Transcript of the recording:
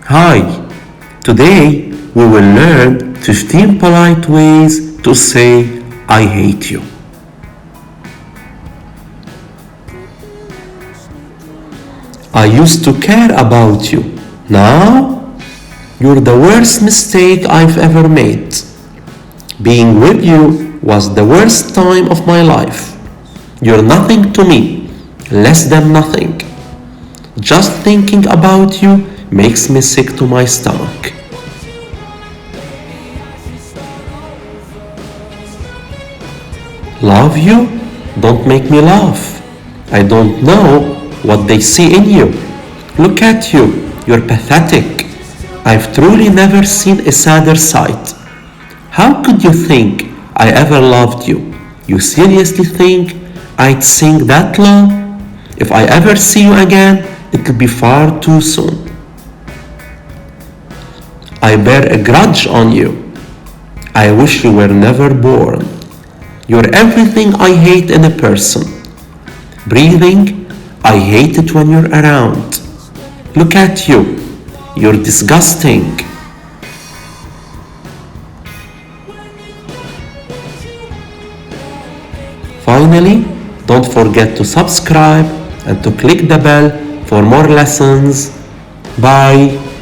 Hi, today we will learn 15 polite ways to say I hate you. I used to care about you. Now, you're the worst mistake I've ever made. Being with you was the worst time of my life. You're nothing to me, less than nothing. Just thinking about you makes me sick to my stomach. Love you? Don't make me laugh. I don't know what they see in you. Look at you, you're pathetic. I've truly never seen a sadder sight. How could you think I ever loved you? You seriously think I'd sing that low? If I ever see you again, it'll be far too soon. I bear a grudge on you. I wish you were never born. You're everything I hate in a person. Breathing, I hate it when you're around. Look at you, you're disgusting. Finally, don't forget to subscribe and to click the bell for more lessons. Bye.